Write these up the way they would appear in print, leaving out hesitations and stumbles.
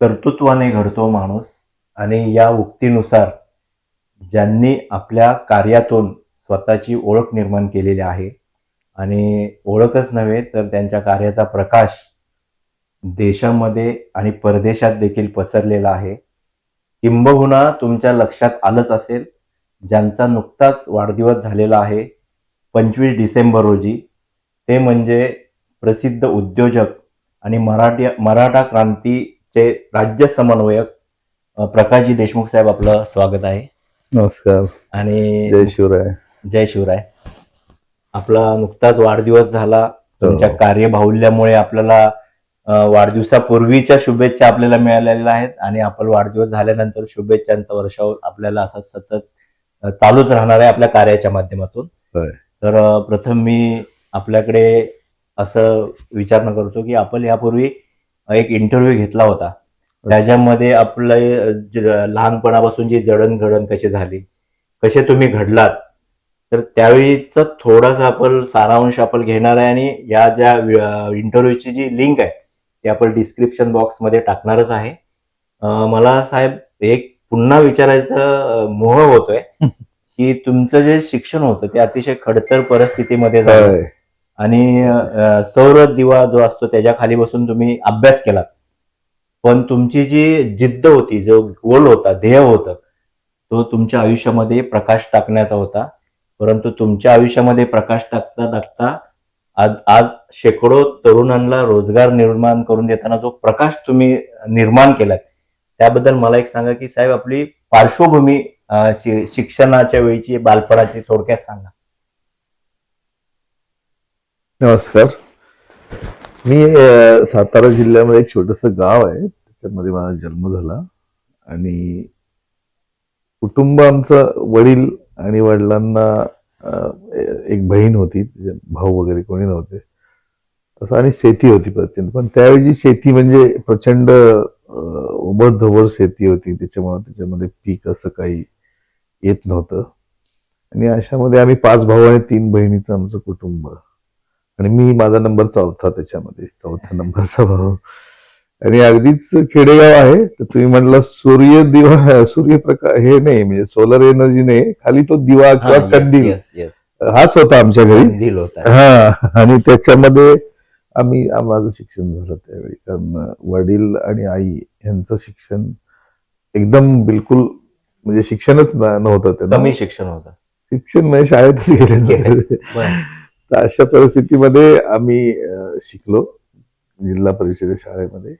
कर्तृत्वाने घडतो माणूस आणि या उक्तीनुसार ज्यांनी आपल्या कार्यातून स्वतःची ओळख निर्माण केलेली आहे आणि ओळखच नव्हे तर त्यांच्या कार्याचा प्रकाश देशामध्ये आणि परदेशात देखील पसरलेला आहे. किंबहुना तुमच्या लक्षात आलंच असेल, ज्यांचा नुकताच वाढदिवस झालेला आहे 25 डिसेंबर रोजी, ते म्हणजे प्रसिद्ध उद्योजक आणि मराठा क्रांतीचे राज्य समन्वयक प्रकाशजी देशमुख साहेब. आपलं स्वागत आहे. नमस्कार आणि जय शिवराय. जय शिवराय. आपला नुकताच वाढदिवस झाला. तुमच्या कार्यबाहुल्यामुळे आपल्याला वाढदिवसापूर्वीच्या शुभेच्छा आपल्याला मिळालेल्या आहेत आणि आपण वाढदिवस झाल्यानंतर शुभेच्छांचा वर्षाव आपल्याला असा सतत चालूच राहणार आहे आपल्या कार्याच्या माध्यमातून. तर प्रथम मी आपल्याकडे असं विचारणा करतो की आपण यापूर्वी एक इंटरव्ह्यू घेतला होता, त्याच्यामध्ये आपले लहानपणापासून जी जडणघडण कशी झाली, कसे तुम्ही घडलात, तर त्यावेळीचा थोडासा आपण सारांश आपण घेणार आहे आणि या ज्या इंटरव्ह्यूची जी लिंक आहे ती आपण डिस्क्रिप्शन बॉक्समध्ये टाकणारच आहे. मला साहेब एक पुन्हा विचारायचा मोह होतोय की तुमचं जे शिक्षण होतं ते अतिशय खडतर परिस्थितीमध्ये झालं आणि सौर दिवा जो असतो त्याच्या खाली बसून तुम्ही अभ्यास केलात, पण तुमची जी जिद्द होती, जो गोल होता, ध्येय होतं, तो तुमच्या आयुष्यामध्ये प्रकाश टाकण्याचा होता. परंतु तुमच्या आयुष्यामध्ये प्रकाश टाकता टाकता आज शेकडो तरुणांना रोजगार निर्माण करून देताना जो प्रकाश तुम्ही निर्माण केलात, त्याबद्दल मला एक सांगा की साहेब आपली पार्श्वभूमी शिक्षणाच्या वेळीची, बालपणाची थोडक्यात सांगा. नमस्कार. मी सातारा जिल्ह्यामध्ये एक छोटस गाव आहे, त्याच्यामध्ये माझा जन्म झाला आणि कुटुंब आमचं, वडील आणि वडिलांना एक बहीण होती, भाऊ वगैरे कोणी नव्हते असं, आणि शेती होती प्रचंड. पण त्यावेळी शेती म्हणजे प्रचंड उबडधोबड शेती होती, त्याच्यामध्ये पीक असं काही येत नव्हतं. आणि अशामध्ये आम्ही 5 भाऊ आणि 3 बहिणीचं आमचं कुटुंब, आणि मी माझा नंबर 4था, त्याच्यामध्ये 4थ्या नंबरचा भाऊ. आणि अगदीच खेडेगाव आहे. तर तुम्ही म्हटलं सूर्यप्रकाश हे नाही, म्हणजे सोलर एनर्जी नाही, खाली तो दिवा किंवा कंदील हाच होता आमच्या घरी. आणि त्याच्यामध्ये माझं शिक्षण झालं त्यावेळी, कारण वडील आणि आई यांचं शिक्षण एकदम बिलकुल म्हणजे शिक्षणच नव्हतं, कमी शिक्षण होतं. शिक्षण म्हणजे शाळेतच गेले. अशा परिस्थितीमध्ये आम्ही शिकलो जिल्हा परिषद शाळेमध्ये,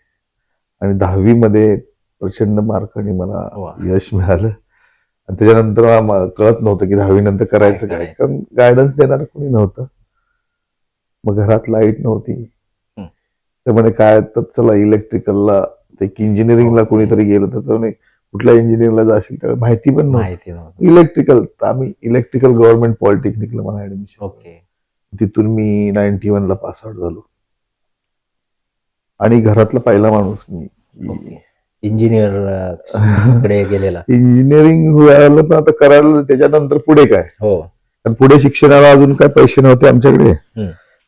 आणि 10वी मध्ये प्रचंड मार्काने मला यश मिळालं. आणि त्याच्यानंतर कळत नव्हतं की 10वी नंतर करायचं काय, कारण गायडन्स देणार कोणी नव्हतं. मग घरात लाईट नव्हती, त्यामुळे काय तर चला इलेक्ट्रिकलला, ते इंजिनिअरिंगला कोणीतरी गेलं तर कुठल्या इंजिनिअरिंगला जाशील, त्याला माहिती पण नव्हती इलेक्ट्रिकल. तर आम्ही इलेक्ट्रिकल गव्हर्नमेंट पॉलिटेक्निकला मला ऍडमिशन. तिथून मी 91 ला पास आउट झालो, आणि घरातला पहिला माणूस मी इंजिनिअर गेलेला. इंजिनिअरिंग व्हायला पण आता करायला, त्याच्यानंतर पुढे काय, कारण पुढे शिक्षणाला अजून काय पैसे नव्हते आमच्याकडे.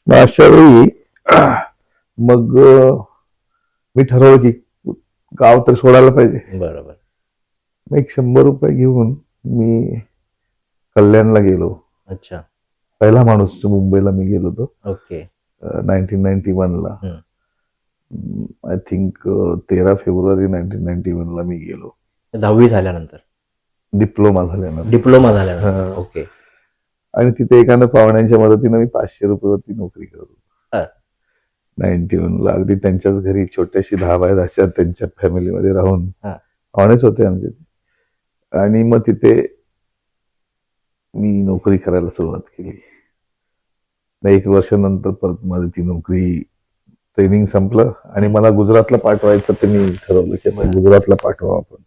मग अशा वेळी मग मी ठरवलं की गाव तर सोडायला पाहिजे. बरोबर. मग 100 रुपये घेऊन मी कल्याणला गेलो. अच्छा. पहिला माणूस मुंबईला मी गेलो होतो. 1991 ला. आय थिंक 13 फेब्रुवारी 1991 ला मी गेलो. 10वी झाल्यानंतर, डिप्लोमा झाल्यानंतर. ओके. आणि तिथे एखाद्या पाहुण्यांच्या मदतीने मी 500 रुपयावरती नोकरी करत होतो 91 ला. अगदी त्यांच्याच घरी छोट्याशी 10 बाय 10 त्यांच्या फॅमिलीमध्ये राहून, पाहुणेच होते आमचे. आणि मग तिथे मी नोकरी करायला सुरुवात केली. 1 वर्षानंतर परत माझी ती नोकरी, ट्रेनिंग संपलं आणि मला गुजरातला पाठवायचं. ते मी ठरवलं की गुजरातला पाठवा आपण.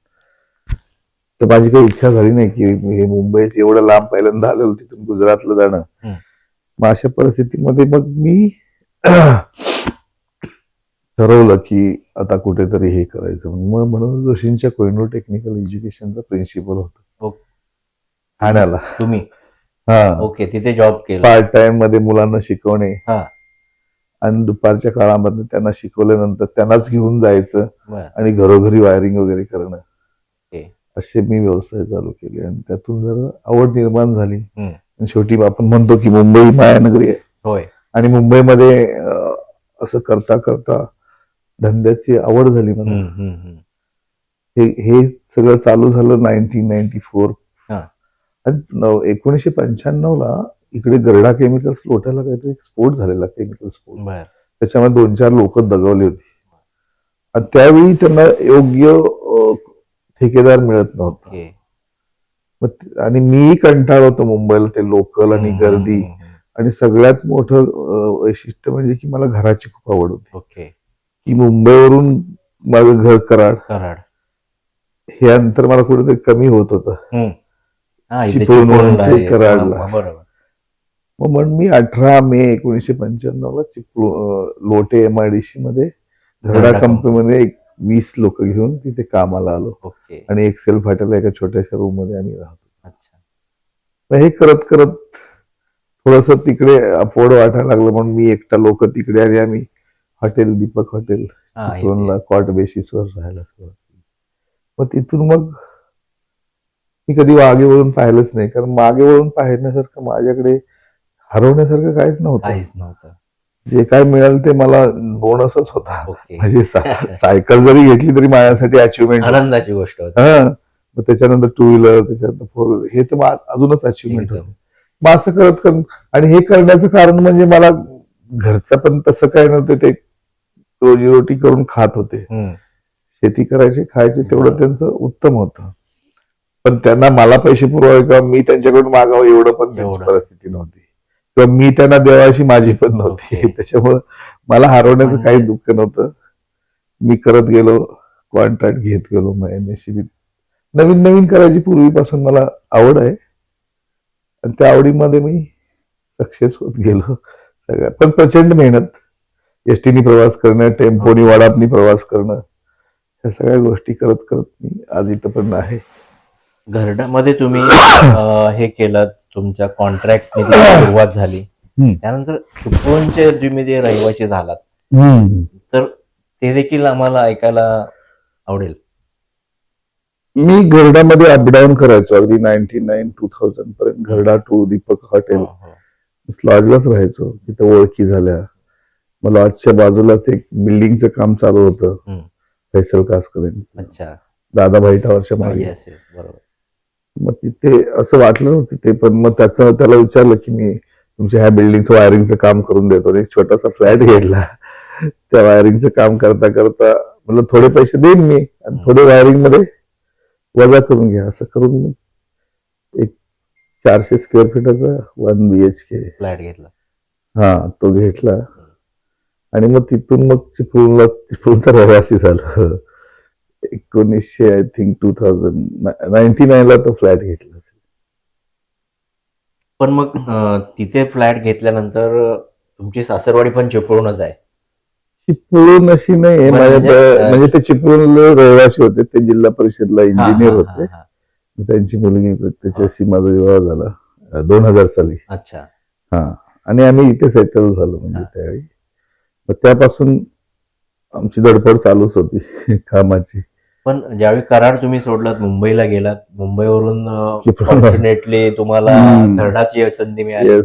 तर माझी काही इच्छा झाली नाही की हे मुंबईत एवढं लांब पहिल्यांदा आलेलो, तिथून गुजरातला जाणं. मग अशा परिस्थितीमध्ये मग मी ठरवलं की आता कुठेतरी हे करायचं. मग मनोहर जोशींच्या कोहिनूर टेक्निकल एज्युकेशनचा प्रिन्सिपल होतो ठाण्याला. तुम्ही? ओके. तिथे जॉब केला. पार्ट टाइम मध्ये मुलांना शिकवणे. आणि दुपारच्या काळामध्ये त्यांना शिकवल्यानंतर त्यांनाच घेऊन जायचं बरं. आणि घरोघरी वायरिंग वगैरे करणं. ओके. असे मी व्यवसाय चालू केले आणि त्यातून जरा आवड निर्माण झाली. हम्म. आणि शेवटी आपण म्हणतो की मुंबई मायानगरी आहे होय. आणि मुंबईमध्ये असं करता करता धंद्याची आवड झाली मला. हम्म, हम्म, हम्म. हे सगळं चालू झालं 1994 हा. आणि 1995 इकडे गरडा केमिकल्स लोट्याला काहीतरी एक स्फोट झालेला, केमिकल स्फोट. बरं. त्याच्यामध्ये 2-4 लोक दगावली होती आणि त्यावेळी त्यांना योग्य ठेकेदार मिळत नव्हता. ओके. आणि मीही कंटाळलो होतो मुंबईला ते लोकल आणि हम्म, गर्दी. हम्म, हम्म. आणि सगळ्यात मोठं वैशिष्ट्य म्हणजे की मला घराची खूप आवड होती. ओके. की मुंबईवरून माझं घर कराड. हे अंतर मला कुठेतरी कमी होत होतं. हा, इथे चिपळूण चिपळूणला ते आहे. कराडला. हा, बरोबर. मग म्हणून मी 18 मे 1995 लोटे MIDC मध्ये घरडा घरडा कंपनीमध्ये 20 लोक घेऊन तिथे कामाला आलो ओके. आणि एक्सेल फाट्याला एका छोट्याशा रूम मध्ये आम्ही राहतो. अच्छा. मग हे करत करत थोडस तिकडे अपवड वाटायला लागलं म्हणून मी एकटा लोक तिकडे आणि आम्ही हॉटेल दीपक हॉटेल हा, इथे. चिपळूणला कॉट बेसिसवर राहायला सुरुवात केली. मग तिथून मग मी कधी मागे वळून पाहिलंच नाही, कारण मागे वळून पाहण्यासारखं माझ्याकडे हरवण्यासारखं काहीच नव्हतं. काहीच नव्हतं. जे काय मिळालं ते मला बोनसच होता. ओके. म्हणजे सायकल जरी घेतली तरी माझ्यासाठी अचिव्हमेंट. आनंदाची गोष्ट होती. मग त्याच्यानंतर 2 व्हीलर, त्याच्यानंतर 4 व्हीलर, हे तर अजूनच अचिव्हमेंट एकदम. होतं. मग असं करत करत आणि हे करण्याचं कारण म्हणजे मला घरचं पण तसं काय नव्हतं, ते रोजीरोटी करून खात होते. हम्म. शेती करायची, खायची, तेवढं त्यांचं उत्तम होतं. पण त्यांना मला पैसे पुरवावे किंवा मी त्यांच्याकडून मागावं एवढं पण त्यांची एवढं. परिस्थिती नव्हती किंवा मी त्यांना देवाशी माझी पण नव्हती. ओके. त्याच्यामुळं मला हरवण्याचं म्हणजे- काही दुःख नव्हतं. मी करत गेलो, कॉन्ट्रॅक्ट घेत गेलो. मग MSCB नवीन नवीन करायची पूर्वीपासून मला आवड आहे आणि त्या आवडीमध्ये मी सक्सेस होत गेलो सगळ्या. पण प्रचंड मेहनत, एसटीनी प्रवास करणं, टेम्पोनी वाडापनी प्रवास करणं, ह्या सगळ्या गोष्टी करत करत मी आज इथं पण आहे. घरडामध्ये तुम्ही हे केलं, तुमच्या कॉन्ट्रॅक्ट सुरुवात झाली. त्यानंतर चिपळूणचे तुम्ही जे रहिवासी झालात, तर ते देखील आम्हाला ऐकायला आवडेल. मी घरडामध्ये अपडाऊन करायचो अगदी 99-2000 पर्यंत. घरडा टू दीपक हॉटेल हो, हो. लॉजलाच राहायचो. तिथं ओळखी झाल्या. मग लॉजच्या बाजूलाच एक बिल्डिंगचं काम चालू होतं, फैसल कास्करेंचं, अच्छा. दादाभाई टावरच्या मागे. येस, येस, बरोबर. मग तिथे असं वाटलं नव्हतं ते, पण मग त्याला विचारलं की मी तुमच्या ह्या बिल्डिंगचं वायरिंगचं काम करून देतो. एक छोटासा फ्लॅट घेतला. त्या वायरिंगचं काम करता करता म्हणलं थोडे पैसे देईन मी आणि थोडे वायरिंग मध्ये वजा करून घ्या. असं करून एक 400 स्क्वेअर फीटाचा 1 BHK फ्लॅट घेतला. हा, तो घेतला आणि मग तिथून मग चिपळूणचा रहिवासी झालो. 1900 आय थिंक 2099 ला तो फ्लॅट घेतला. पण मग तिथे फ्लॅट घेतल्यानंतर तुमची सासरवाडी पण चिपळूणच आहे. चिपळूण अशी नाही म्हणजे ते चिपळूण रहिवासी होते, ते जिल्हा परिषदला इंजिनियर होते. त्यांची मुलगी, त्याच्याशी माझा विवाह झाला 2000 साली. अच्छा. हा, आणि आम्ही इथे सेटल झालो म्हणजे त्यावेळी. मग त्यापासून आमची धडपड चालूच होती कामाची. पण ज्यावेळी कराड तुम्ही सोडलात, मुंबईला गेलात, मुंबईवरून चिपळूण. फॉर्च्युनेटली तुम्हाला घरडाची संधी मिळाली.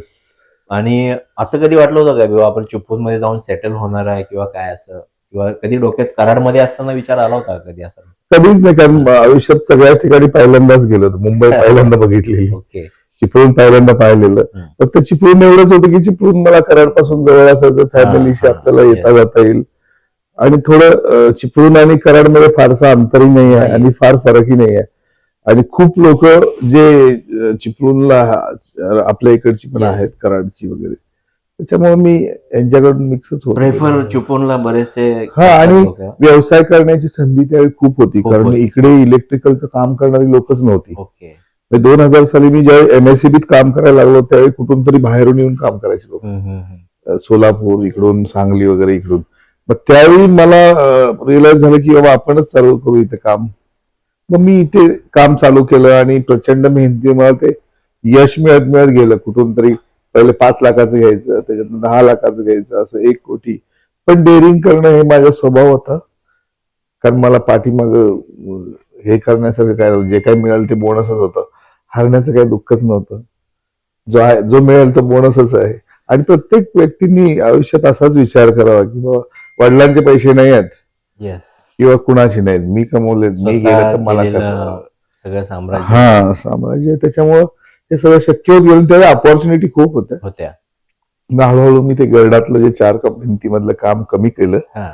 आणि असं कधी वाटलं होतं का किंवा आपण चिपळूणमध्ये जाऊन सेटल होणार आहे किंवा काय असं, किंवा कधी डोक्यात कराडमध्ये असताना विचार आला होता कधी असं? कधीच नाही, कारण आयुष्यात सगळ्या ठिकाणी पहिल्यांदाच गेलो होतो. मुंबई पहिल्यांदा बघितलेली, ओके. चिपळूण पहिल्यांदा पाहिलेलं. फक्त चिपळूण एवढंच होतं की चिपळूण मला कराडपासून जवळ असायचं, फॅमिलीशी आपल्याला येता जाता येईल. आणि थोडं चिपळूण आणि कराडमध्ये फारसा अंतरही नाही आहे आणि फार फरकही नाही आहे. आणि खूप लोक जे चिपळूणला आपल्या इकडची पण आहेत, कराडची वगैरे, त्याच्यामुळे मी यांच्याकडून मिक्सच होतो. प्रेफर चिपळूणला बरेचसे. हा, आणि व्यवसाय करण्याची संधी त्यावेळी खूप होती, कारण इकडे इलेक्ट्रिकलचं काम करणारी लोकच नव्हती. ओके. 2000 साली मी ज्यावेळी MSCBत काम करायला लागलो त्यावेळी कुठून तरी बाहेरून येऊन काम करायचे लोक, सोलापूर इकडून, सांगली वगैरे इकडून. मग त्यावेळी मला रिअलाइज झालं की बाबा आपणच चालू करू इथे काम. मग मी इथे काम चालू केलं आणि प्रचंड मेहनती मला ते यश मिळत मिळत गेलं. कुठून तरी पहिले 5 लाखाचं घ्यायचं, त्याच्यातून 10 लाखाचं घ्यायचं, असं 1 कोटी. पण डेअरिंग करणं हे माझा स्वभाव होता. कारण मला पाठीमाग हे करण्यासारखं काय, जे काही मिळालं ते बोनसच होतं. हारण्याचं काही दुःखच नव्हतं. जो मिळेल तो बोनसच आहे. आणि प्रत्येक व्यक्तींनी आयुष्यात असाच विचार करावा की बाबा वडिलांचे पैसे नाही आहेत येस, किंवा कुणाचे नाहीत, मी कमवले, मी गेलं तर मला केलेलं करावं. सगळं साम्राज्य हा, साम्राज्य. त्याच्यामुळं हे सगळं शक्य होत गेलं. त्याला अपॉर्च्युनिटी खूप होत्या. होत्या. मग हळूहळू मी ते गर्डातलं जे 4 भिंतीमधलं काम कमी केलं हा,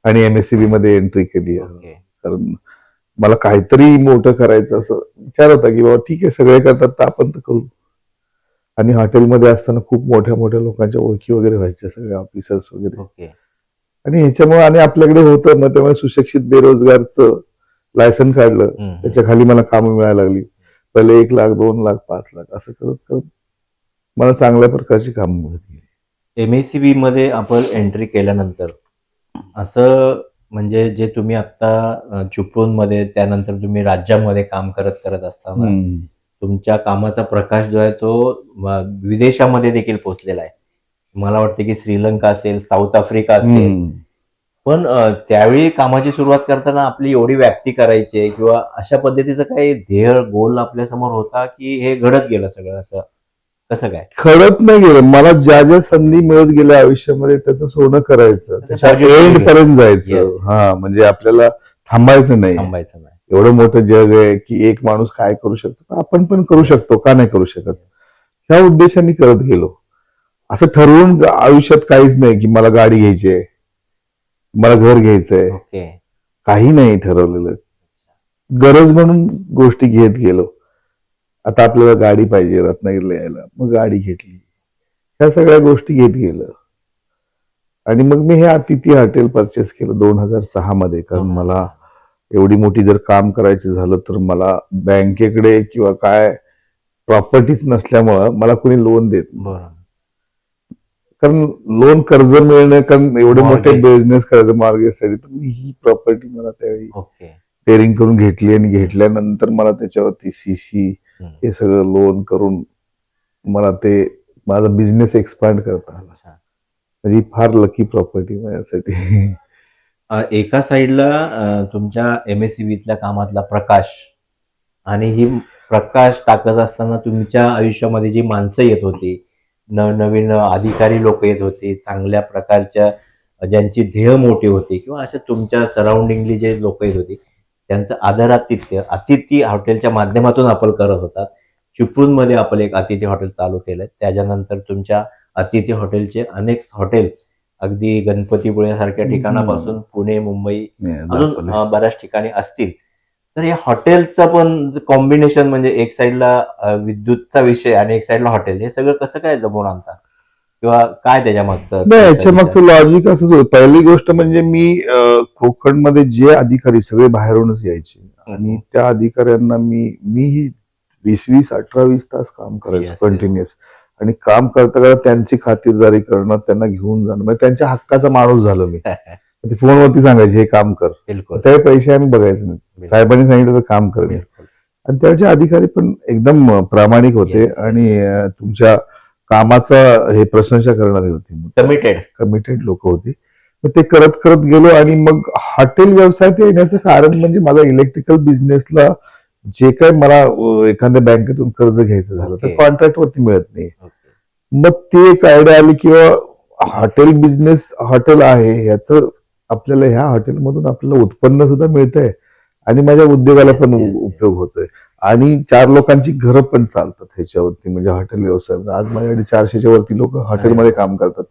आणि MSCB मध्ये एंट्री केली. ओके. कारण मला काहीतरी मोठं करायचं असं विचार होता की बाबा ठीक आहे, सगळे करतात तर आपण तर करू. आणि हॉटेलमध्ये असताना खूप मोठ्या मोठ्या लोकांच्या ओळखी वगैरे व्हायच्या, सगळे ऑफिसर्स वगैरे. ओके. आणि ह्याच्यामुळे आणि आपल्याकडे होतं मग त्यामुळे सुशिक्षित बेरोजगारचं लायसन काढलं. त्याच्या खाली मला कामं मिळायला लागली. पहिले 1 लाख, 2 लाख, 5 लाख असं करत करत मला चांगल्या प्रकारची कामं मिळत गेली. MSCB मध्ये आपण एंट्री केल्यानंतर असं म्हणजे जे तुम्ही आता चिपळूण मध्ये, त्यानंतर तुम्ही राज्यामध्ये काम करत करत असताना तुमच्या कामाचा प्रकाश जो आहे तो विदेशामध्ये देखील पोहोचलेला आहे. मला वाटतं की श्रीलंका असेल, साऊथ आफ्रिका असेल. पण त्यावेळी कामाची सुरुवात करताना आपली एवढी व्याप्ती करायची किंवा अशा पद्धतीचं काही ध्येय, गोल आपल्या समोर होता की हे घडत गेलं सगळं, असं कसं काय? खरंच नाही गेलं. मला ज्या ज्या संधी मिळत गेल्या आयुष्यामध्ये त्याचं सोनं करायचं, त्याच्या एंड पर्यंत जायचं. Yes. हा, म्हणजे आपल्याला थांबायचं नाही. थांबायचं नाही. एवढं मोठं जग आहे की एक माणूस काय करू शकतो आपण पण करू शकतो, का नाही करू शकत, ह्या उद्देशाने करत गेलो. असं ठरवून आयुष्यात काहीच नाही की मला गाडी घ्यायची आहे, मला घर घ्यायचंय, ओके. काही नाही ठरवलेलं. गरज म्हणून गोष्टी घेत गेलो. आता आपल्याला गाडी पाहिजे रत्नागिरीला यायला, मग गाडी घेतली. ह्या सगळ्या गोष्टी घेत गेलं. आणि मग मी हे अतिथी हॉटेल परचेस केलं 2006 मध्ये. कारण मला एवढी मोठी जर काम करायचं झालं तर मला बँकेकडे किंवा काय प्रॉपर्टीच नसल्यामुळं मला कोणी लोन देत नाही. बरं. कारण लोन, कर्ज मिळणं, कारण एवढे मोठे Mortgage. बिझनेस करायचं मॉर्गेजसाठी, तर मी ही प्रॉपर्टी मला त्यावेळी ओके. टेरिंग करून घेतली. आणि घेतल्यानंतर मला त्याच्यावरती CC हे सगळं लोन करून मला ते माझा बिझनेस एक्सपांड करता आला. अच्छा. म्हणजे फार लकी प्रॉपर्टी माझ्यासाठी. एका साईडला तुमच्या MSCBतल्या कामातला प्रकाश, आणि ही प्रकाश टाकत असताना तुमच्या आयुष्यामध्ये जी माणसं येत होती, नवनवीन अधिकारी लोक येत होते, चांगल्या प्रकारच्या ज्यांची ध्येय मोठी होती, किंवा अशा तुमच्या सराउंडिंगली जे लोक येत होती त्यांचं आदरातिथ्य अतिथी हॉटेलच्या माध्यमातून आपण करत होता. चिपळूणमध्ये आपण एक अतिथी हॉटेल चालू केलं. त्याच्यानंतर तुमच्या अतिथी हॉटेलचे अनेक हॉटेल अगदी गणपतीपुळ्यासारख्या ठिकाणापासून पुणे, मुंबई, अजून बऱ्याच ठिकाणी असतील. तर या हॉटेलचं पण कॉम्बिनेशन, म्हणजे एक साईडला विद्युतचा विषय आणि एक साईडला हॉटेल, हे सगळं कसं काय जमवून आणता, किंवा काय त्याच्या मागचं? नाही, याच्या मागचं लॉजिक असंच होतं. पहिली गोष्ट म्हणजे मी कोकणमध्ये जे अधिकारी सगळे बाहेरूनच यायचे, आणि त्या अधिकाऱ्यांना मी 20-20, 18-20 तास काम करायचो कंटिन्युअस. आणि काम करता करता त्यांची खातिरदारी करणं, त्यांना घेऊन जाणं, म्हणजे त्यांच्या हक्काचा माणूस झालो मी. ते फोनवरती सांगायचे हे काम कर, ते पैसे आम्ही बघायचे नाही, साहेबांनी सांगितलं तर काम कर. आणि त्याचे अधिकारी पण एकदम प्रामाणिक होते आणि तुमच्या कामाचा हे प्रशंसा करणारी होती, कमिटेड लोक होती. मग ते करत करत गेलो. आणि मग हॉटेल व्यवसायात येण्याचं कारण म्हणजे मला इलेक्ट्रिकल बिझनेसला जे काही मला एखाद्या बँकेतून कर्ज घ्यायचं झालं तर कॉन्ट्रॅक्ट वरती मिळत नाही. मग ती एक आयडिया आली किंवा हॉटेल बिझनेस, हॉटेल आहे याचं आपल्याला ह्या हॉटेलमधून आपल्याला उत्पन्न सुद्धा मिळतंय आणि माझ्या उद्योगाला पण उपयोग होतोय, आणि 4 लोकांची घरं पण चालतात ह्याच्यावरती. म्हणजे हॉटेल व्यवसाय आज माझ्याकडे 400च्या वरती लोक हॉटेलमध्ये काम करतात.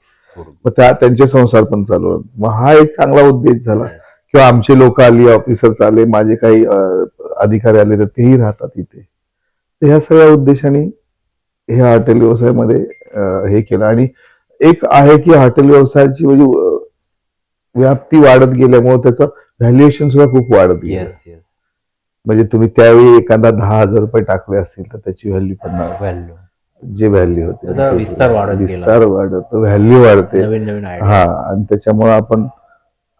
मग त्यांचे संसार पण चालू आहेत. मग हा एक चांगला उद्देश झाला. किंवा आमचे लोक आली, ऑफिसर्स आले, माझे काही अधिकारी आले तर तेही राहतात इथे. तर ह्या सगळ्या उद्देशाने हे हॉटेल व्यवसायामध्ये हे केलं. आणि एक आहे की हॉटेल व्यवसायाची म्हणजे व्याप्ती वाढत गेल्यामुळे त्याचं व्हॅल्युएशन सुद्धा खूप वाढत गेलं. म्हणजे तुम्ही त्यावेळी एखादा 10,000 रुपये टाकले असतील तर त्याची व्हॅल्यू पण जे व्हॅल्यू होते विस्तार वाढत, व्हॅल्यू वाढते. हा, आणि त्याच्यामुळे आपण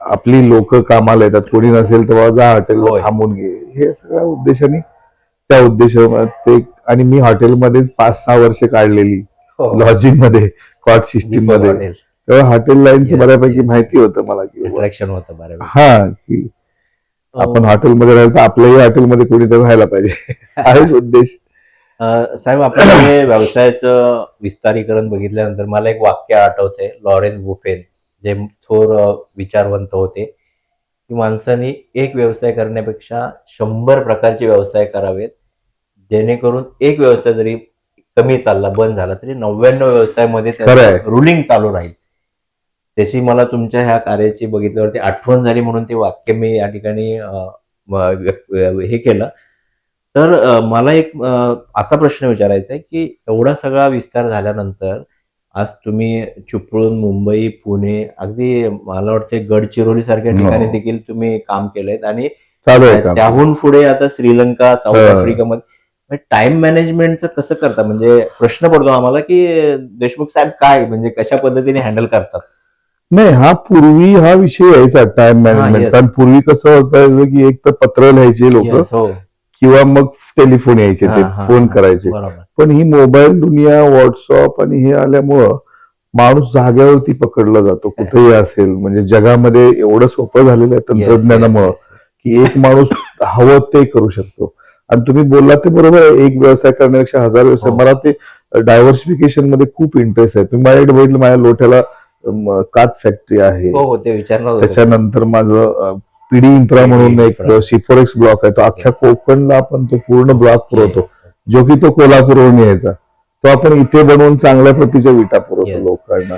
आपली लोक कामाला येतात. कोणी नसेल तर जा हॉटेलला थांबून घे, हे सगळ्या उद्देशाने त्या उद्देशाने. आणि मी हॉटेलमध्येच 5-6 वर्ष काढलेली. लॉजिंग मध्ये, कॉट सिस्टीम मध्ये. तेव्हा हॉटेल लाईनचं Yes, बऱ्यापैकी yes. माहिती होतं मला की बाबा, अट्रॅक्शन होतं बऱ्यापैकी. हा की आपण हॉटेलमध्ये राहिलो तर आपल्याही हॉटेलमध्ये कोणीतरी राहायला पाहिजे हाच उद्देश. साहेब, आपण हे व्यवसायाचं विस्तारीकरण बघितल्यानंतर मला एक वाक्य आठवतंय लॉरेन्स बुफेन, जे थोर विचारवंत होते, की माणसाने एक व्यवसाय करण्यापेक्षा 100 प्रकारचे व्यवसाय करावेत, जेणेकरून एक व्यवसाय जरी कमी चालला, बंद झाला, तरी 99 व्यवसायामध्ये खरं आहे. त्याचं रुलिंग चालू राहील. त्याची मला तुमच्या ह्या कार्याची बघितल्यावरती आठवण झाली, म्हणून ते वाक्य मी या ठिकाणी हे केलं. तर मला एक असा प्रश्न विचारायचा आहे, की एवढा सगळा विस्तार झाल्यानंतर आज तुम्ही चिपळूण, मुंबई, पुणे, अगदी मला वाटतं गडचिरोली सारख्या ठिकाणी हो. देखील तुम्ही काम केलंय आणि चालू आहे काम. त्याहून पुढे आता श्रीलंका, साऊथ हा. आफ्रिकामध्ये टाइम मॅनेजमेंटचं कसं करता? म्हणजे प्रश्न पडतो आम्हाला, की देशमुख साहेब काय म्हणजे कशा पद्धतीने हँडल करतात? नाही, पूर्वी हा विषय यायचा टाइम मॅनेजमेंट. yes. कारण पूर्वी कसं होतं की एक तर पत्र लिहायचे लोक Yes, हो. किंवा मग टेलिफोन यायचे, ते हा, हा, फोन हा. करायचे. बरोबर. पण ही मोबाईल दुनिया, व्हॉट्सअप आणि हे आल्यामुळं माणूस जागेवरती पकडला जातो, कुठेही असेल. म्हणजे जगामध्ये एवढं सोपं झालेलं आहे Yes, तंत्रज्ञानामुळं yes, yes. की एक माणूस हवं ते करू शकतो. आणि तुम्ही बोललात ते बरोबर आहे, एक व्यवसाय करण्यापेक्षा 1000 व्यवसाय. हो. मला ते डायव्हर्सिफिकेशन मध्ये खूप इंटरेस्ट आहे. तुम्ही माझ्याकडे बघितलं, माझ्या लोठ्याला काच फॅक्टरी आहे. हो, ते विचारणार होतो. त्याच्यानंतर माझं पीडी इन्फ्रा म्हणून एक सिफोरेक्स ब्लॉक आहे, तो अख्ख्या कोकणला आपण तो पूर्ण ब्लॉक पुरवतो, जो की तो कोल्हापूरवरून यायचा. तो आपण इथे बनवून चांगल्या प्रतीच्या विटा पुरवतो Yes. लोकांना.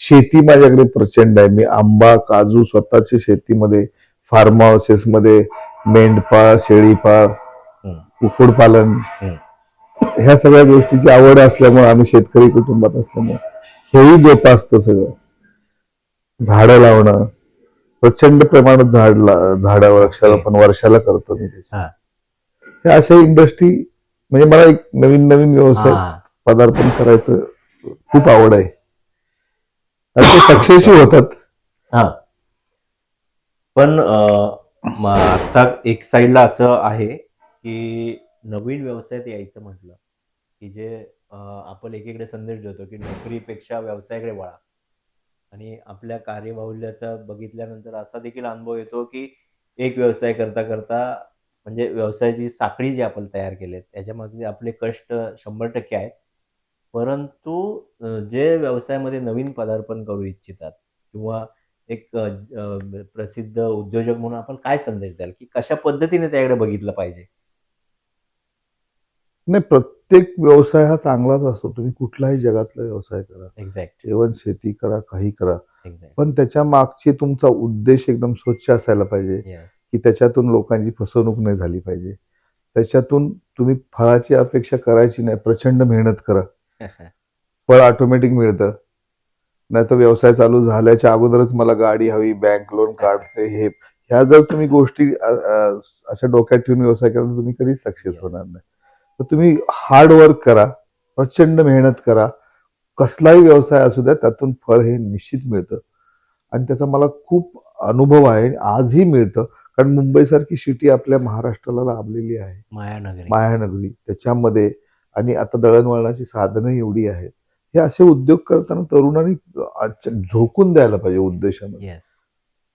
शेती माझ्याकडे प्रचंड आहे. मी आंबा, काजू स्वतःच्या शेतीमध्ये, फार्म हाऊसेस मध्ये, मेंढपाळ, शेळीपाळ, कुक्कुटपालन, ह्या सगळ्या गोष्टीची आवड असल्यामुळे, आम्ही शेतकरी कुटुंबात असल्यामुळे हेही जोपासतो सगळं. झाडं लावणं, प्रचंड प्रमाणात झाडं वृक्षारोपण वर्षाला करतो मी त्याची. हा. हे अशा इंडस्ट्री, म्हणजे मला एक नवीन नवीन व्यवसाय हा. पदार्पण करायचं खूप आवड आहे आणि ते सक्सेसही होतात. हा. पण आता एक साईडला असं आहे की नवीन व्यवसायात यायचं म्हटलं की जे आपण एकीकडे संदेश देतो की नोकरीपेक्षा व्यवसायाकडे वळा, आणि आपल्या कार्यबाहुल्याचा बघितल्यानंतर असा देखील अनुभव येतो की एक व्यवसाय करता करता, म्हणजे व्यवसायाची साखळी जी आपण तयार केली आहे त्याच्यामध्ये आपले कष्ट 100% आहेत. परंतु जे व्यवसायामध्ये नवीन पदार्पण करू इच्छितात किंवा एक प्रसिद्ध उद्योजक म्हणून आपण काय संदेश द्याल, की कशा पद्धतीने त्याकडे बघितलं पाहिजे? नाही, प्रत्येक व्यवसाय हा चांगलाच असतो. तुम्ही कुठलाही जगातला व्यवसाय करा, एक्झॅक्ट. जेवण, शेती करा, काही करा, एक्झॅक्ट. पण त्याच्या मागची तुमचा उद्देश एकदम स्वच्छ असायला पाहिजे, येस. की त्याच्यातून लोकांची फसवणूक नाही झाली पाहिजे. त्याच्यातून तुम्ही फळाची अपेक्षा करायची नाही. प्रचंड मेहनत करा, फळ ऑटोमॅटिक मिळतं. नाही तर व्यवसाय चालू झाल्याच्या अगोदरच मला गाडी हवी, बँक लोन काढते, हे ह्या जर तुम्ही गोष्टी अशा डोक्यात ठेवून व्यवसाय केला तर तुम्ही कधीच सक्सेस होणार नाही. तर तुम्ही हार्ड वर्क करा, प्रचंड मेहनत करा. कसलाही व्यवसाय असू द्या, त्यातून फळ हे निश्चित मिळतं आणि त्याचा मला खूप अनुभव आहे, आजही मिळतं. कारण मुंबईसारखी सिटी आपल्या महाराष्ट्राला लाभलेली आहे, मायानगरी. मायानगरी. त्याच्यामध्ये आणि आता दळणवळणाची साधनं एवढी आहेत. हे असे उद्योग करताना तरुणांनी झोकून द्यायला पाहिजे उद्देशामध्ये. येस.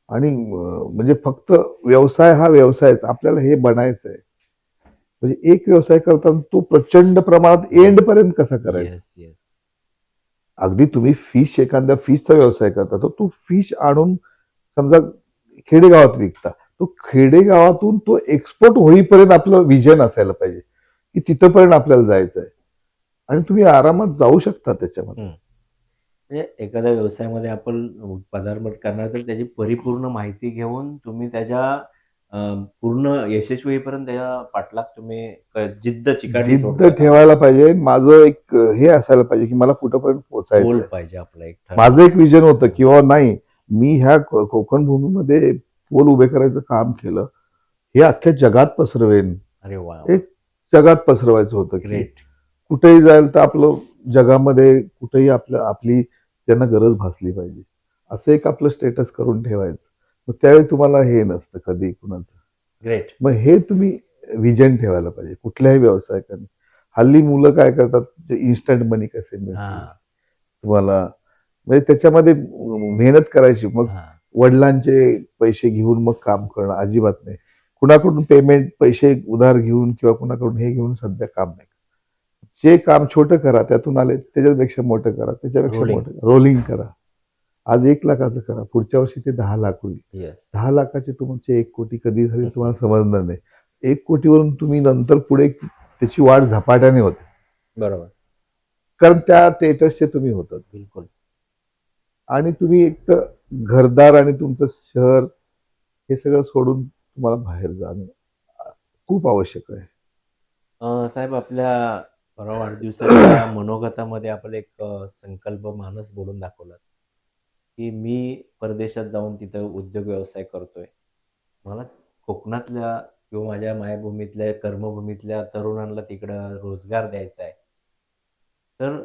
आणि म्हणजे फक्त व्यवसाय हा व्यवसायच, आपल्याला हे बनायचं आहे. म्हणजे एक व्यवसाय करताना तो प्रचंड प्रमाणात एंड पर्यंत कसा करायचा. येस. येस. अगदी तुम्ही एखाद्या फिशचा व्यवसाय करता, तर तो फिश आणून समजा खेडेगावात विकता, तो खेडेगावातून तो एक्सपोर्ट होईपर्यंत आपलं विजन असायला पाहिजे की तिथपर्यंत आपल्याला जायचं आहे आणि तुम्ही आरामात जाऊ शकता त्याच्यामध्ये. म्हणजे एखाद्या व्यवसायामध्ये आपण पदार्पण करणार तर त्याची परिपूर्ण माहिती घेऊन तुम्ही त्याच्या पूर्ण यशस्वी होईपर्यंत त्याच्या पाठलाग तुम्ही जिद्द चिकाटी जिद्द सोडता. ठेवायला पाहिजे. माझं एक हे असायला पाहिजे की मला कुठंपर्यंत गोल पोहोचायचं आहे. पाहिजे आपला एक ठराव. माझं एक विजन होतं किंवा नाही, मी ह्या कोकण भूमीमध्ये पोल उभे करायचं काम केलं, हे अख्ख्या जगात पसरवेन. अरे वा. एक जगात पसरवायचं होतं की ग्रेट. कुठेही जायला तर आपलं जगामध्ये कुठेही आपली त्यांना गरज भासली पाहिजे, असं एक आपलं स्टेटस करून ठेवायचं. मग त्यावेळी तुम्हाला हे नसतं कधी कुणाचं. ग्रेट. मग हे तुम्ही विजन ठेवायला पाहिजे कुठल्याही व्यवसाय करणे. हल्ली मुलं काय करतात, जे इन्स्टंट मनी कसे मिळतील हा तुम्हाला, म्हणजे त्याच्यामध्ये मेहनत करायची, मग हा वडिलांचे पैसे घेऊन मग काम करणं अजिबात नाही. कुणाकडून पेमेंट पैसे उधार घेऊन किंवा कुणाकडून हे घेऊन सध्या काम नाही. जे काम छोटं करा, त्यातून आले त्याच्यापेक्षा मोठं करा, त्याच्यापेक्षा Rolling. मोठं रोलिंग करा. आज 1 लाखाचं करा, पुढच्या वर्षी ते 10 लाख होईल. येस 10 लाखाचे तुमचे 1 कोटी कधी झाली तुम्हाला समजणार नाही. 1 कोटीवरून तुम्ही नंतर पुढे त्याची वाढ झपाट्याने होते, बरोबर कारण त्या स्टेटसचे तुम्ही होतात. बिलकुल. आणि तुम्ही एक तर घरदार आणि तुमचं शहर हे सगळं सोडून तुम्हाला बाहेर जाणं खूप आवश्यक आहे. साहेब आपल्या परवा वाढदिवसाच्या मनोगतामध्ये आपण एक संकल्प मानस बोलून दाखवला की मी परदेशात जाऊन तिथं उद्योग व्यवसाय करतोय. मला कोकणातल्या किंवा माझ्या मायभूमीतल्या कर्मभूमीतल्या तरुणांना तिकडं रोजगार द्यायचा आहे. तर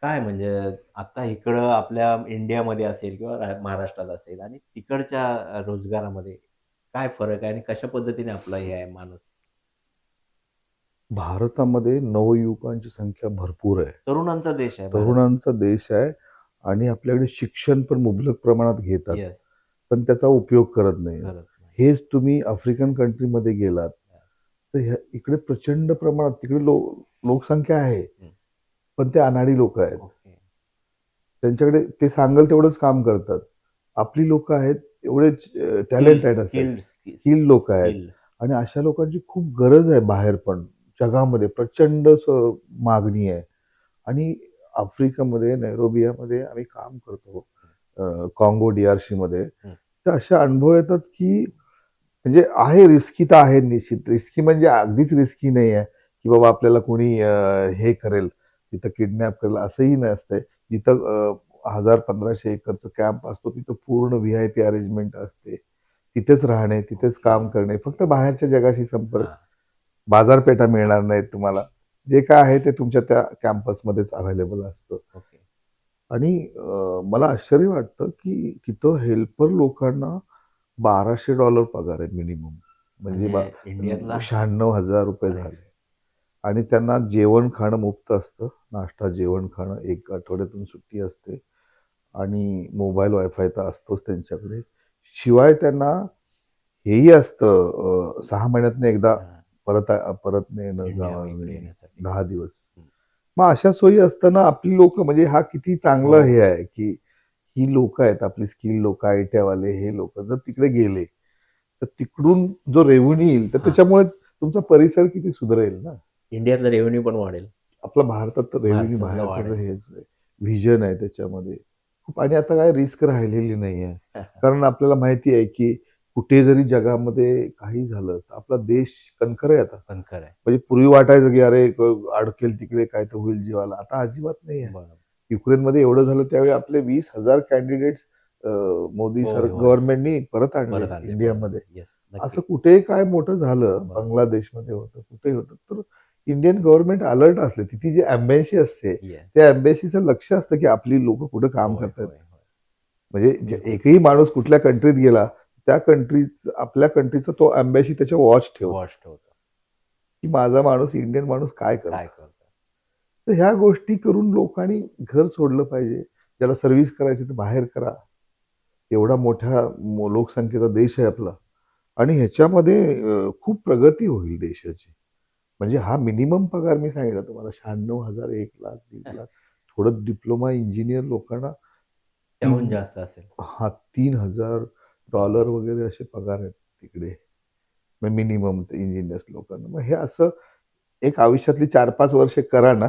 काय म्हणजे आता इकडं आपल्या इंडियामध्ये असेल किंवा महाराष्ट्रात असेल आणि तिकडच्या रोजगारामध्ये काय फरक आहे आणि कशा पद्धतीने आपला हे आहे मानस? भारतामध्ये नवयुवकांची संख्या भरपूर आहे, तरुणांचा देश आहे भारत. तरुणांचा देश आहे, आणि आपल्याकडे शिक्षण पण मुबलक प्रमाणात घेतात, येस पण त्याचा उपयोग करत नाही. खरंच नाही. हेच तुम्ही आफ्रिकन कंट्रीमध्ये गेलात तर इकडे प्रचंड प्रमाणात तिकडे लोकसंख्या आहे, पण ते अनाडी लोक आहेत. ओके त्यांच्याकडे ते सांगेल तेवढंच काम करतात. आपली लोक आहेत एवढे टॅलेंटेड असतात, स्किल लोक आहेत, आणि अशा लोकांची खूप गरज आहे. बाहेर पण जगामध्ये प्रचंड मागणी आहे. आणि आफ्रिकेमध्ये नैरोबियामध्ये आम्ही काम करतो, काँगो DRC मध्ये, तर असे अनुभव येतात की म्हणजे आहे रिस्की, तर आहे निश्चित रिस्की, म्हणजे अगदीच रिस्की नाही आहे की बाबा आपल्याला कोणी हे करेल, तिथं किडनॅप करेल असंही नसतंय. जिथं 1000-1500 एकरचं कॅम्प असतो तिथं पूर्ण VIP अरेंजमेंट असते, तिथेच राहणे, तिथेच काम करणे, फक्त बाहेरच्या जगाशी संपर्क, बाजारपेठा मिळणार नाहीत तुम्हाला, जे काय आहे ते तुमच्या त्या कॅम्पसमध्येच अवेलेबल असतं. ओके आणि मला आश्चर्य वाटतं की तिथं हेल्पर लोकांना $1200 पगार आहे मिनिमम, म्हणजे म्हणजे इंडियातला 96,000 रुपये झाले. आणि त्यांना जेवण खाणं मुक्त असतं, नाश्ता जेवण खाणं, 1 आठवड्यातून सुट्टी असते, आणि मोबाईल वायफाय तर असतोच त्यांच्याकडे. शिवाय त्यांना हेही असतं 6 महिन्यातनं एकदा परत परत येणं इकडे जावं येण्यासाठी 10 दिवस. मग अशा सोयी असताना आपली लोक, म्हणजे हा किती चांगलं हे आहे की ही लोक आहेत आपली, स्किल लोक, आयटीवाले, हे लोक जर तिकडे गेले तर तिकडून जो रेव्हेन्यू येईल तर त्याच्यामुळे तुमचा परिसर किती सुधारेल ना. इंडियातला रेव्हेन्यू पण वाढेल. आपला भारतात तर रेव्हेन्यू भारतातला बाहेर वाढेल. हेच व्हिजन आहे त्याच्यामध्ये खूप. आणि आता काय रिस्क राहिलेली नाही आहे, कारण आपल्याला माहिती आहे की कुठे जरी जगामध्ये काही झालं तर आपला देश कणखर आहे आता. कणखर आहे. म्हणजे पूर्वी वाटायचं की अरे अडकेल तिकडे काय तर होईल जीवाला, आता अजिबात नाही आहे. बरोबर. युक्रेनमध्ये एवढं झालं त्यावेळी आपले 20,000 कॅन्डिडेट्स मोदी होय, होय. गव्हर्नमेंटनी परत परत आणले आणले, इंडियामध्ये. येस असं कुठेही काय मोठं झालं, बरोबर. बांगलादेशमध्ये होतं, कुठेही होतं, तर इंडियन गव्हर्नमेंट अलर्ट असले. तिथे जी एम्बॅसी असते Yes. त्या एम्बॅसीचं लक्ष असतं की आपली लोक कुठं काम होय, करतात. होय, होय. म्हणजे एकही माणूस कुठल्या कंट्रीत गेला त्या कंट्रीच, आपल्या कंट्रीचा तो एम्बॅसी त्याच्या वॉच ठेवतो वॉश ठेवतो. की माझा माणूस, इंडियन माणूस काय करतो. काय करतो? तर ह्या गोष्टी करून लोकांनी घर सोडलं पाहिजे. ज्याला सर्व्हिस करायची तर बाहेर करा. एवढा मोठ्या लोकसंख्येचा देश आहे आपला, आणि ह्याच्यामध्ये खूप प्रगती होईल देशाची. म्हणजे हा मिनिमम पगार मी सांगितलं तुम्हाला, 96,000, 1 लाख, 1.5 लाख. थोडं डिप्लोमा इंजिनियर लोकांना त्याहून जास्त असेल. हा $3,000 वगैरे असे पगार आहेत तिकडे, मिनिमम इंजिनियर्स लोकांना. मग हे असं एक आयुष्यातली 4-5 वर्षे करा ना,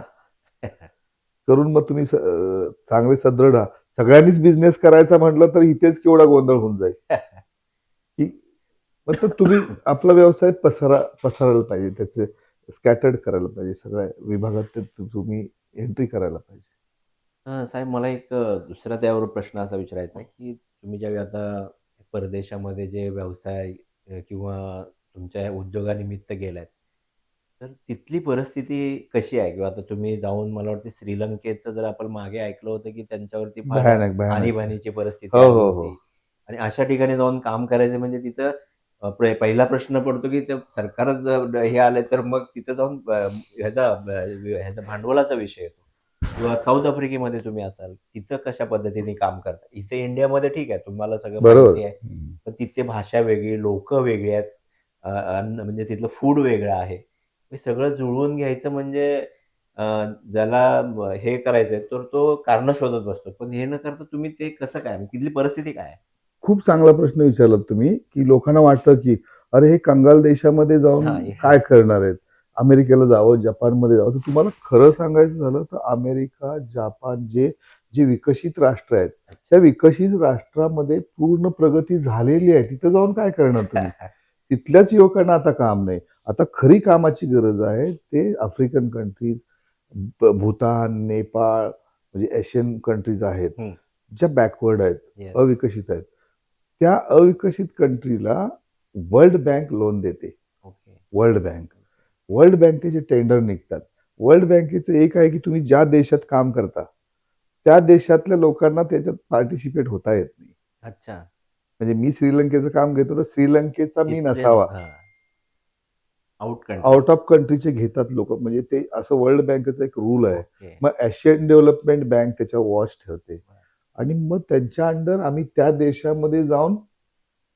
करून मग तुम्ही चांगले सदृढ आहात. सगळ्यांनीच बिझनेस करायचा म्हटलं तर इथेच केवढा गोंधळ होऊन जाईल की मग तर तुम्ही आपला व्यवसाय पसरायला पाहिजे, त्याचे स्कॅटर्ड करायला पाहिजे, सगळ्या विभागात तुम्ही एंट्री करायला पाहिजे. साहेब मला एक दुसरा त्यावर प्रश्न असा विचारायचा आहे, की तुम्ही ज्यावेळी आता परदेशामध्ये जे व्यवसाय किंवा तुमच्या उद्योगानिमित्त गेलात, तर तिथली परिस्थिती कशी आहे? किंवा आता तुम्ही जाऊन मला वाटतं श्रीलंकेचं जर आपण मागे ऐकलं होतं, की त्यांच्यावरती फार भयानक भयानक. आणीबाणीची परिस्थिती हो आली हो हो. होती. आणि अशा ठिकाणी जाऊन काम करायचं म्हणजे तिथं पहिला प्रश्न पडतो की ते सरकारच जर हे आले तर मग तिथं जाऊन ह्याचा भांडवलाचा विषय येतो. किंवा साऊथ आफ्रिकेमध्ये तुम्ही असाल, तिथं कशा पद्धतीने काम करता. इथे इंडियामध्ये ठीक आहे, तुम्हाला सगळं बरोबर. माहिती आहे. पण तिथे भाषा वेगळी, लोकं वेगळी आहेत. अन्न म्हणजे तिथलं फूड वेगळं आहे. हे सगळं जुळवून घ्यायचं म्हणजे अ, ज्याला हे करायचंय तर तो कारणं शोधत बसतो. पण हे न करता तुम्ही ते कसं काय? तिथली परिस्थिती काय आहे? खूप चांगला प्रश्न विचारलात तुम्ही, की लोकांना वाटतं, की अरे हे कंगाल देशामध्ये जाऊन हां, काय येस. करणार आहेत? अमेरिकेला जावं, जपानमध्ये जावं. तर तुम्हाला खरं सांगायचं झालं तर अमेरिका, जपान जे जे विकसित राष्ट्र आहेत, त्या विकसित राष्ट्रामध्ये पूर्ण प्रगती झालेली आहे. तिथं जाऊन काय करणार तुम्ही? तिथल्याच युवकांना आता काम नाही. आता खरी कामाची गरज आहे ते आफ्रिकन कंट्रीज, भूतान, नेपाळ म्हणजे एशियन कंट्रीज आहेत, हं. ज्या बॅकवर्ड आहेत, येस. अविकसित आहेत. त्या अविकसित कंट्रीला वर्ल्ड बँक लोन देते. ओके. World bank. वर्ल्ड बँकेचे टेंडर निघतात. वर्ल्ड बँकेचं एक आहे की तुम्ही ज्या देशात काम करता, त्या देशातल्या लोकांना त्याच्यात पार्टिसिपेट होता येत नाही. अच्छा. म्हणजे मी श्रीलंकेचं काम घेतो, तर श्रीलंकेचा मी तिथले नसावा. हां. Out country. आउट ऑफ कंट्रीचे घेतात लोकं. म्हणजे ते असं वर्ल्ड बँकेचा एक रूल आहे. ओके. मग एशियन डेव्हलपमेंट बँक त्याच्यावर वॉच ठेवते. आणि मग त्यांच्या अंडर आम्ही त्या देशामध्ये जाऊन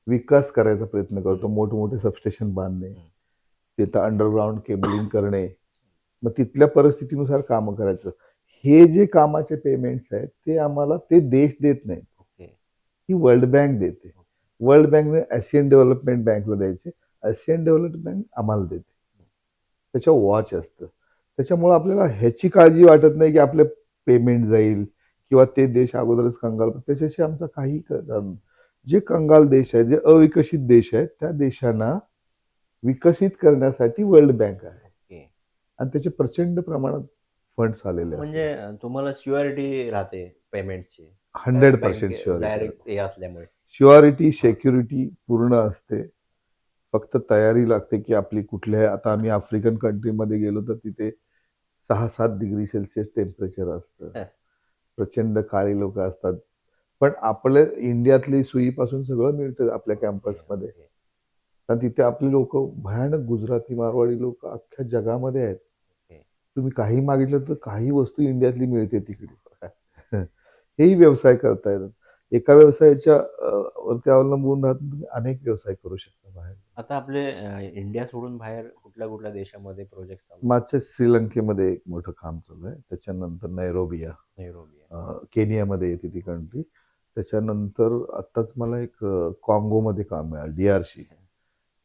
विकास करायचा प्रयत्न करतो. मोठमोठे सबस्टेशन बांधणे, हं. तिथं अंडरग्राउंड केबलिंग करणे, मग तिथल्या परिस्थितीनुसार कामं करायचं. हे जे कामाचे पेमेंट्स आहेत, ते आम्हाला ते देश देत नाहीत. ओके. ही वर्ल्ड बँक देते. वर्ल्ड बँकने आशियन डेव्हलपमेंट बँकला द्यायचे. आशियन डेव्हलपमेंट बँक आम्हाला देते. त्याच्यावर वॉच असतं. त्याच्यामुळं आपल्याला ह्याची काळजी वाटत नाही, की आपले पेमेंट जाईल किंवा ते देश अगोदरच कंगाल. त्याच्याशी आमचा काही जे कंगाल देश आहेत, जे अविकसित देश आहेत, त्या देशांना विकसित करण्यासाठी वर्ल्ड बँक आहे. ओके. आणि त्याचे प्रचंड प्रमाणात फंड्स आलेले म्हणजे असतात. तुम्हाला शुअरिटी राहते पेमेंटची. 100% बँके शुअरिटी डायरेक्ट राहते. हे असल्यामुळे. शुअरिटी, सिक्युरिटी पूर्ण असते. फक्त तयारी लागते, की आपली कुठल्या आता आम्ही आफ्रिकन कंट्रीमध्ये गेलो, तर तिथे 6-7 डिग्री सेल्सिअस टेम्परेचर असतं. हं. प्रचंड काळी लोकं असतात. पण आपल्या इंडियातली सुईपासून सगळं मिळतं आपल्या ओके, कॅम्पसमध्ये. ओके, कारण तिथे आपली लोकं भयानक गुजराती, मारवाडी लोकं अख्ख्या जगामध्ये आहेत. ओके. तुम्ही काही मागितलं तर काही वस्तू इंडियातली मिळते तिकडे. हेही व्यवसाय करता येतात. एका व्यवसायाच्या वरती अवलंबून राहून तुम्ही अनेक व्यवसाय करू शकता बाहेर. आता आपले इंडिया सोडून बाहेर कुठल्या-कुठल्या देशामध्ये प्रोजेक्ट चालू आहेत? माझ्या श्रीलंकेमध्ये एक मोठं काम चालू आहे. त्याच्यानंतर नैरोबिया, नैरोबी. केनियामध्ये येते ती कंट्री. त्याच्यानंतर आत्ताच मला एक काँगोमध्ये काम मिळालं, DRC.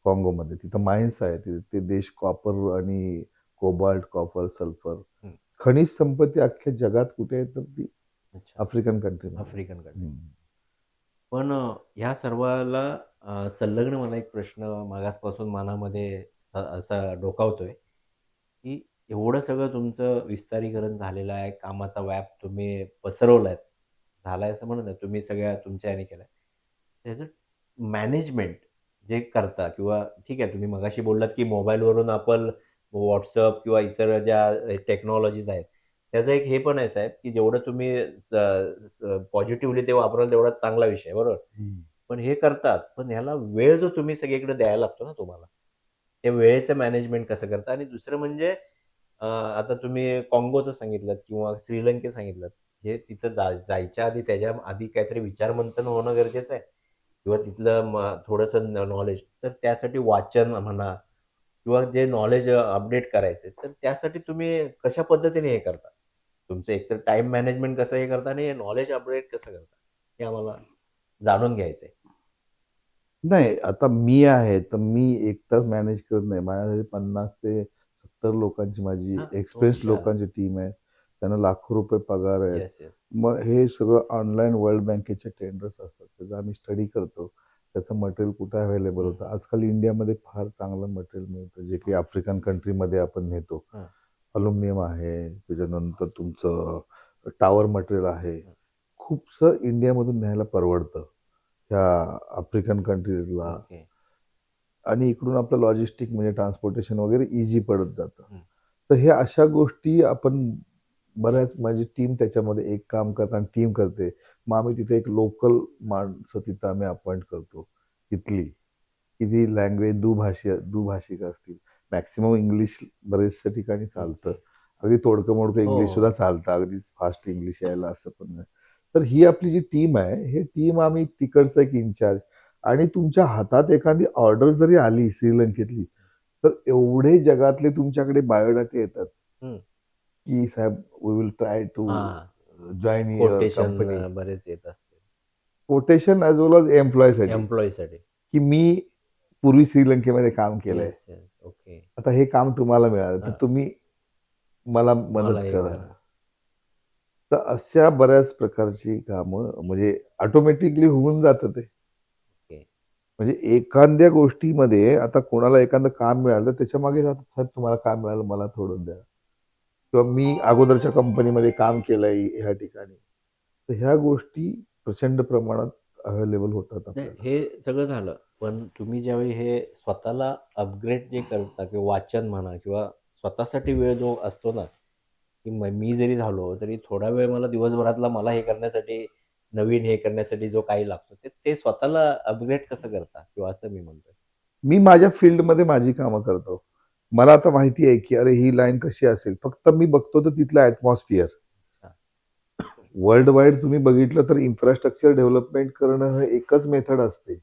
काँगोमध्ये. तिथं माईन्स आहेत. तिथे ते देश कॉपर आणि कोबाल्ट, कॉपर, सल्फर, हं. खनिज संपत्ती अख्ख्या जगात कुठे आहे तर ती अच्छा. आफ्रिकन कंट्रीमध्ये. African country. हं. पण ह्या सर्वाला संलग्न मला एक प्रश्न मागासपासून मनामध्ये असा डोकावतोय, की एवढं सगळं तुमचं विस्तारीकरण झालेलं आहे, कामाचा व्याप तुम्ही पसरवलाय, झालाय असं म्हणत नाही, तुम्ही सगळ्या तुमच्या ह्याने केलाय. त्याचं मॅनेजमेंट जे करता किंवा ठीक आहे, तुम्ही मगाशी बोललात, की मोबाईलवरून आपण WhatsApp किंवा इतर ज्या टेक्नॉलॉजीज आहेत, त्याचं एक हे पण आहे साहेब, की जेवढं तुम्ही पॉझिटिव्हली ते वापराल तेवढा चांगला विषय आहे, बरोबर? हं. पण हे करताच, पण ह्याला वेळ जो तुम्ही सगळीकडे द्यायला लागतो ना तुम्हाला, त्या वेळेचं मॅनेजमेंट कसं करता? आणि दुसरं म्हणजे आता तुम्ही काँगोचं सांगितलंत किंवा श्रीलंकेचं सांगितलंत. हे तिथं जायच्या आधी त्याच्या आधी काहीतरी विचारमंथन होणं गरजेचं आहे किंवा तिथलं थोडंसं नॉलेज. तर त्यासाठी वाचन म्हणा किंवा जे नॉलेज अपडेट करायचे, तर त्यासाठी तुम्ही कशा पद्धतीने हे करता? तुमचं एकतर टाईम मॅनेजमेंट कसं हे करता आणि नॉलेज अपडेट कसं करता? हे आम्हाला जाणून घ्यायचंय. नाही, आता मी आहे, तर मी एकटाच मॅनेज करत नाही. माझ्याकडे 50 ते 70 लोकांची माझी हां. एक्सपिरियन्स अच्छा. लोकांची टीम आहे. त्यांना लाखो रुपये पगार आहेत. Yes, yes. मग हे सगळं ऑनलाईन वर्ल्ड बँकेचे टेंडर्स असतात. त्याचा आम्ही स्टडी करतो. त्याचं मटेरियल कुठे अवेलेबल होतं. आजकाल इंडियामध्ये फार चांगलं मटेरियल मिळतं, जे काही आफ्रिकन कंट्रीमध्ये आपण नेतो. हां. अल्युमिनियम आहे, त्याच्यानंतर तुमचं टॉवर मटेरियल आहे. हं. खूपसं इंडियामधून न्यायला परवडतं, ह्या आफ्रिकन कंट्रीजला. ओके. आणि इकडून आपलं लॉजिस्टिक म्हणजे ट्रान्सपोर्टेशन वगैरे ईझी पडत जातं. हं. तर हे अशा गोष्टी आपण बऱ्याच माझी टीम त्याच्यामध्ये एक काम करताना टीम करते. मग आम्ही तिथे एक लोकल माणसं तिथं आम्ही अपॉइंट करतो तिथली. किती लँग्वेज दुभाषिक असतील. मॅक्सिमम इंग्लिश बरेचशा ठिकाणी चालतं. अगदी तोडकं मोडकं हो, इंग्लिश सुद्धा चालतं. अगदी फास्ट इंग्लिश यायला असं पण नाही. तर ही आपली जी टीम आहे, ही टीम आम्ही तिकडचा एक इन्चार्ज आणि तुमच्या हातात एखादी ऑर्डर जरी आली श्रीलंकेतली, तर एवढे जगातले तुमच्याकडे बायोडाटे येतात, हं. की साहेब वी विल ट्राय टू हां. Join your quotation company. बरेच येत असतील कोटेशन ॲज वेल एज एम्प्लॉयीसाठी, एम्प्लॉयीसाठी. की मी पूर्वी श्रीलंकेमध्ये काम केलंय. Yes, yes. ओके. आता हे काम तुम्हाला मिळालं, तर हां. तुम्ही मला मदत मला हे करा. करा. तर अशा बऱ्याच प्रकारची कामं म्हणजे ऑटोमॅटिकली होऊन जातं ते. ओके. म्हणजे एखाद्या गोष्टीमध्ये आता कोणाला एखादं काम मिळालं, तर त्याच्यामागे जातात, "साहेब तुम्हाला काम मिळालं, मला थोडं द्या." किंवा मी अगोदरच्या कंपनीमध्ये काम केलंय ह्या ठिकाणी. तर ह्या गोष्टी प्रचंड प्रमाणात अवेलेबल होतात नाही, आपल्याला. हे सगळं झालं. पण तुम्ही ज्यावेळी हे स्वतःला अपग्रेड जे करता किंवा वाचन म्हणा किंवा स्वतःसाठी वेळ जो असतो ना, की मी जरी झालो, तरी थोडा वेळ मला दिवसभरातला मला हे करण्यासाठी, नवीन हे करण्यासाठी जो काही लागतो, ते ते स्वतःला अपग्रेड कसं करता? किंवा असं मी म्हणतोय. मी माझ्या फील्डमध्ये माझी कामं करतो. मला आता माहिती आहे, की अरे ही लाईन कशी असेल. फक्त मी बघतो तर तिथलं ॲटमॉस्फिअर. हां. वर्ल्ड वाईड तुम्ही बघितलं तर इन्फ्रास्ट्रक्चर डेव्हलपमेंट करणं हे एकच मेथड असते.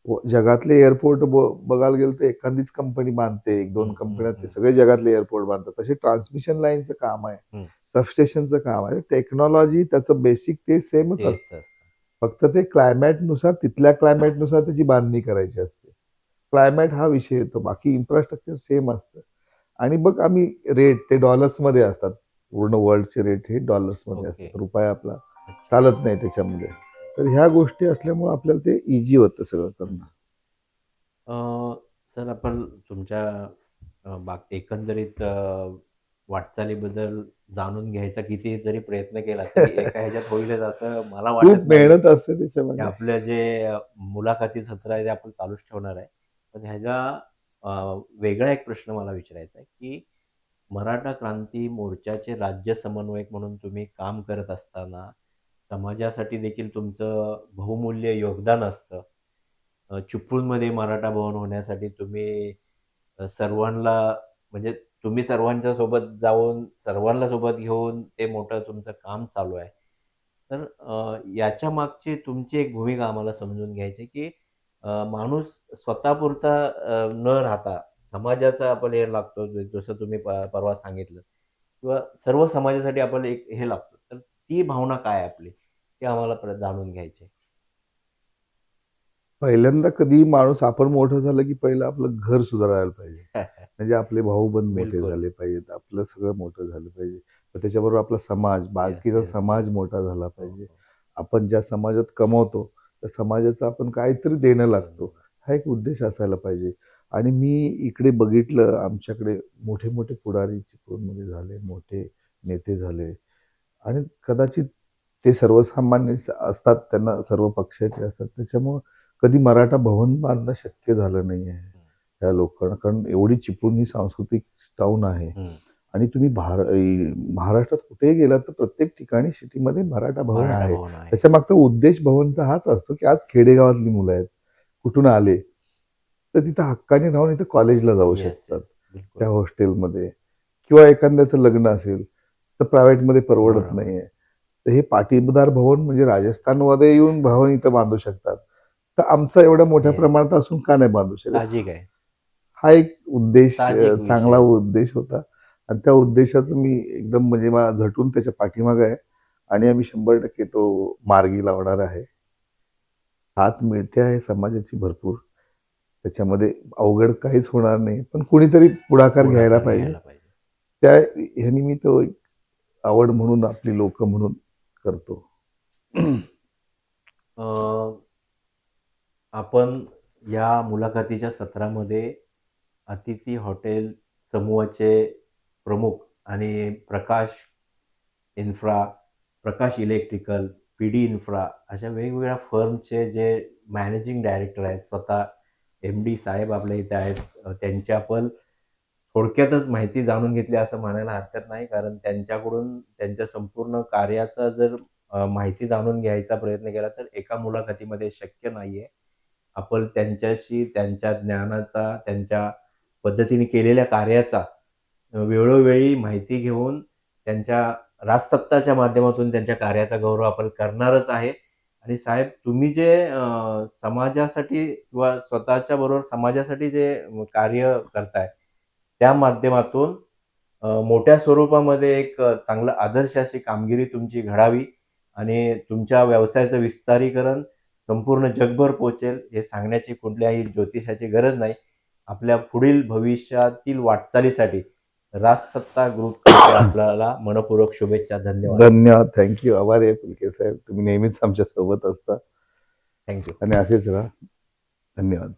ओके. जगातले एअरपोर्ट बघायला गेलं तर एखादीच कंपनी बांधते. 1-2 हं, हं, कंपन्या ते हं, सगळे जगातले एअरपोर्ट बांधतात. तसे ट्रान्समिशन लाईनचं काम आहे. हं. सबस्टेशनचं काम आहे. टेक्नॉलॉजी त्याचं बेसिक ते सेमच तेच असतं. असतं. फक्त ते क्लायमेटनुसार तिथल्या क्लायमेटनुसार त्याची बांधणी करायची असते. क्लायमेट हा विषय येतो. बाकी इन्फ्रास्ट्रक्चर सेम असतं. आणि मग आम्ही रेट ते डॉलर्समध्ये असतात. पूर्ण वर्ल्डचे रेट हे डॉलर्समध्ये ओके. असतात. रुपया आपला अच्छा. चालत नाही त्याच्यामध्ये. तर ह्या गोष्टी असल्यामुळे आपल्याला ते ईझी होतं सगळं करणं. अ, सर आपण तुमच्या एकंदरीत वाटचालीबद्दल जाणून घ्यायचा किती जरी प्रयत्न केला तरी एका ह्याच्यात होईलच असं मला खूप वाटत नाही. मेहनत असते की त्याच्यामध्ये. आपलं जे मुलाखती सत्र आहे ते आपण चालूच ठेवणार आहे. पण ह्याचा अ, वेगळा एक प्रश्न मला विचारायचा आहे, की मराठा क्रांती मोर्चाचे राज्य समन्वयक म्हणून तुम्ही काम करत असताना समाजासाठी देखील तुमचं बहुमूल्य योगदान असतं. चिपळूणमध्ये मराठा भवन होण्यासाठी तुम्ही सर्वांना म्हणजे तुम्ही सर्वांच्या सोबत जाऊन, सर्वांना सोबत घेऊन ते मोठं तुमचं काम चालू आहे. तर याच्या मागची तुमची एक भूमिका आम्हाला समजून घ्यायची आहे, की माणूस स्वतःपुरता न राहता समाजाचा आपण हे लागतो, जसं तुम्ही परवा सांगितलं किंवा सर्व समाजासाठी आपण एक हे लागतो. तर ती भावना काय आहे आपली? ते आम्हाला जाणून घ्यायची आहे. पहिल्यांदा कधी माणूस आपण मोठं झालं, की पहिलं आपलं घर सुधारायला पाहिजे. म्हणजे आपले भाऊ-बंध मोठे बिलकुल. झाले पाहिजेत. आपलं सगळं मोठं झालं पाहिजे. तर त्याच्याबरोबर आपला समाज, येस, बाकीचा येस, समाज येस. मोठा झाला हो, पाहिजे. हो. आपण ज्या समाजात कमवतो, त्या समाजाचं आपण काहीतरी देणं लागतो. बरोबर. हा एक उद्देश असायला पाहिजे. आणि मी इकडे बघितलं आमच्याकडे मोठे-मोठे पुढारी चिपळूणमध्ये झाले, मोठे नेते झाले आणि कदाचित ते सर्वसामान्य असतात, त्यांना सर्व पक्षाचे असतात. त्याच्यामुळं कधी मराठा भवन बांधणं शक्य झालं नाही आहे, हं, त्या लोकांना. कारण एवढी चिपळूण ही सांस्कृतिक टाऊन आहे हं. आणि तुम्ही महाराष्ट्रात कुठेही गेलात तर प्रत्येक ठिकाणी सिटीमध्ये मराठा भवन मराठा आहे. भवन आहे. त्याच्यामागचा उद्देश भवनचा हाच असतो, की आज खेडेगावातली मुलं आहेत, कुठून आले, तर तिथं हक्काने राहून इथं कॉलेजला जाऊ येस, शकतात, येस. बिलकुल. त्या हॉस्टेलमध्ये किंवा एखाद्याचं लग्न असेल, तर प्रायव्हेटमध्ये परवडत बरोबर. नाहीये. तर हे पाटीदार भवन म्हणजे राजस्थानमध्ये येऊन भवन इथं बांधू शकतात. तर आमचा एवढ्या मोठ्या येस. प्रमाणात असून का नाही बांधू शकत? साहजिक आहे. हा एक उद्देश साहजिक चांगला विषय. उद्देश होता आणि त्या उद्देशाचं मी एकदम म्हणजे मला झटून त्याच्या पाठीमागे आहे आणि आम्ही 100% तो मार्गी लावणार आहे. हात मिळते आहे समाजाची भरपूर. त्याच्यामध्ये अवघड काहीच होणार नाही. पण कुणीतरी पुढाकार घ्यायला पुढाकार पाहिजे. घ्यायला पाहिजे. त्या ह्यानी मी तो एक आवड म्हणून आपली लोकं म्हणून करतो. अ, आपण या मुलाखतीच्या सत्रामध्ये अतिथी हॉटेल समूहाचे प्रमुख आणि इन्फ्रा, प्रकाश इलेक्ट्रिकल, पी-डी इन्फ्रा अशा वेगवेगळ्या फर्मचे जे मॅनेजिंग डायरेक्टर आहेत, स्वतः एम-डी साहेब आपल्या इथे आहेत. त्यांची आपण थोडक्यातच माहिती जाणून घेतली असं म्हणायला हरकत नाही. कारण त्यांच्याकडून त्यांच्या संपूर्ण कार्याचा जर माहिती जाणून घ्यायचा प्रयत्न केला तर एका मुलाखतीमध्ये शक्य नाहीये. आपण त्यांच्याशी त्यांच्या ज्ञानाचा, त्यांच्या पद्धतीने केलेल्या कार्याचा वेळोवेळी माहिती घेऊन त्यांच्या राजसत्ताच्या माध्यमातून त्यांच्या कार्याचा गौरव आपण करणारच आहे. आणि साहेब, तुम्ही जे समाजासाठी किंवा स्वतःच्या बरोबर समाजासाठी जे कार्य करताय, त्या माध्यमातून मोठ्या स्वरूपामध्ये एक चांगलं आदर्श अशी कामगिरी तुमची घडावी आणि तुमच्या व्यवसायाचं विस्तारीकरण संपूर्ण जगभर पोहोचेल हे सांगण्याची कुठल्याही ज्योतिषाची गरज नाही. आपल्या पुढील भविष्यातील वाटचालीसाठी राजसत्ता ग्रुप आपल्याला मनपूर्वक शुभेच्छा. धन्यवाद. धन्यवाद. थँक्यू. आभार आहे फुलके साहेब. तुम्ही नेहमीच आमच्या सोबत असता थँक्यू. आणि असेच राहा. धन्यवाद.